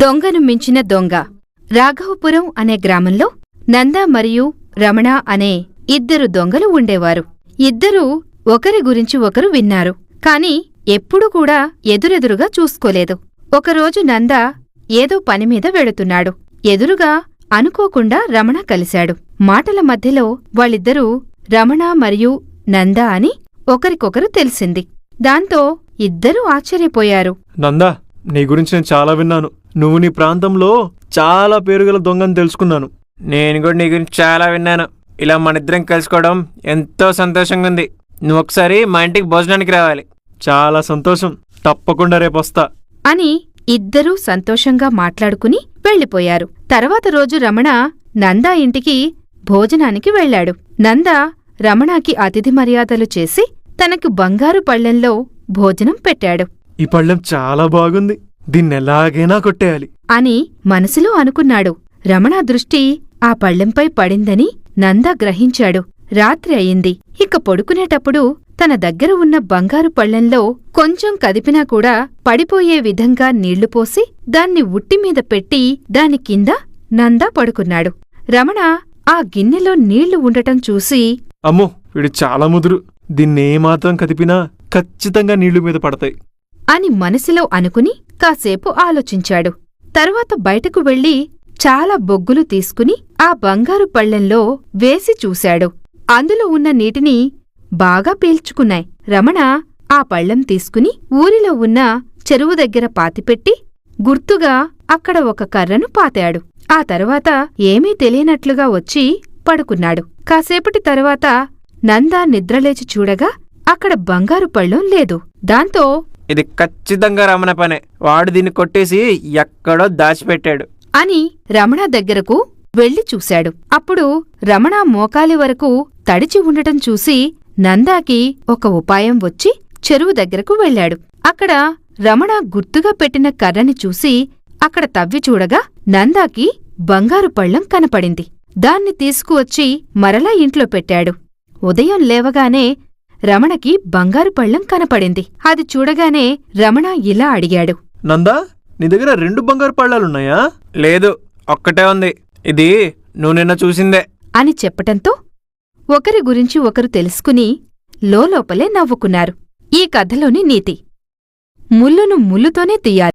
దొంగను మించిన దొంగ. రాఘవపురం అనే గ్రామంలో నంద మరియు రమణ అనే ఇద్దరు దొంగలు ఉండేవారు. ఇద్దరూ ఒకరి గురించి ఒకరు విన్నారు, కాని ఎప్పుడూ కూడా ఎదురెదురుగా చూసుకోలేదు. ఒకరోజు నంద ఏదో పనిమీద వెళుతున్నాడు. ఎదురుగా అనుకోకుండా రమణ కలిశాడు. మాటల మధ్యలో వాళ్ళిద్దరూ రమణ మరియు నంద అని ఒకరికొకరు తెలిసింది. దాంతో ఇద్దరూ ఆశ్చర్యపోయారు. నందా, నీ గురించి నేను చాలా విన్నాను. నువ్వు నీ ప్రాంతంలో చాలా పేరుగల దొంగని తెలుసుకున్నాను. నేను కూడా నీ గురించి చాలా విన్నాను. ఇలా మనిద్దరం కలుసుకోవడం ఎంతో సంతోషంగా ఉంది. నువ్వు ఒకసారి మా ఇంటికి భోజనానికి రావాలి. చాలా సంతోషం, తప్పకుండా రేపొస్తా అని ఇద్దరూ సంతోషంగా మాట్లాడుకుని వెళ్ళిపోయారు. తర్వాత రోజు రమణ నందా ఇంటికి భోజనానికి వెళ్లాడు. నంద రమణకి అతిథి మర్యాదలు చేసి తనకు బంగారు పళ్ళెంలో భోజనం పెట్టాడు. ఈ పళ్ళెం చాలా బాగుంది, దీన్నెలాగైనా కొట్టేయాలి అని మనసులో అనుకున్నాడు. రమణ దృష్టి ఆ పళ్ళెంపై పడిందని నంద గ్రహించాడు. రాత్రి అయింది. ఇక పడుకునేటప్పుడు తన దగ్గర ఉన్న బంగారు పళ్ళెంలో కొంచెం కదిపినా కూడా పడిపోయే విధంగా నీళ్లు పోసి దాన్ని ఉట్టిమీద పెట్టి దాని కింద నంద పడుకున్నాడు. రమణ ఆ గిన్నెలో నీళ్లు ఉండటం చూసి, అమ్మో, వీడు చాలా ముదురు, దీన్నేమాత్రం కదిపినా ఖచ్చితంగా నీళ్లు మీద పడతాయి అని మనసులో అనుకుని కాసేపు ఆలోచించాడు. తర్వాత బయటకు వెళ్లి చాలా బొగ్గులు తీసుకుని ఆ బంగారు పళ్ళెంలో వేసి చూశాడు. అందులో ఉన్న నీటిని బాగా పీల్చుకున్నాయి. రమణ ఆ పళ్ళెం తీసుకుని ఊరిలో ఉన్న చెరువు దగ్గర పాతిపెట్టి గుర్తుగా అక్కడ ఒక కర్రను పాతాడు. ఆ తర్వాత ఏమీ తెలియనట్లుగా వచ్చి పడుకున్నాడు. కాసేపటి తర్వాత నందా నిద్రలేచి చూడగా అక్కడ బంగారు పళ్ళెం లేదు. దాంతో ఇది ఖచ్చితంగా రమణ పనే. వాడు దీన్ని కొట్టేసి ఎక్కడో దాచిపెట్టాడు అని రమణ దగ్గరకు వెళ్లి చూశాడు. అప్పుడు రమణ మోకాలి వరకు తడిచి ఉండటం చూసి నందాకి ఒక ఉపాయం వచ్చి చెరువు దగ్గరకు వెళ్లాడు. అక్కడ రమణ గుర్తుగా పెట్టిన కర్రని చూసి అక్కడ తవ్వి చూడగా నందాకి బంగారు పళ్ళెం కనపడింది. దాన్ని తీసుకువచ్చి మరలా ఇంట్లో పెట్టాడు. ఉదయం లేవగానే రమణకి బంగారు పళ్ళెం కనపడింది. అది చూడగానే రమణ ఇలా అడిగాడు, నందా, నీ దగ్గర 2 బంగారు పళ్ళాలున్నాయా? లేదు, ఒక్కటే ఉంది. ఇది నువ్వు నిన్న చూసిందే అని చెప్పటంతో ఒకరి గురించి ఒకరు తెలుసుకుని లోలోపలే నవ్వుకున్నారు. ఈ కథలోని నీతి: ముల్లును ముల్లుతోనే తీయాలి.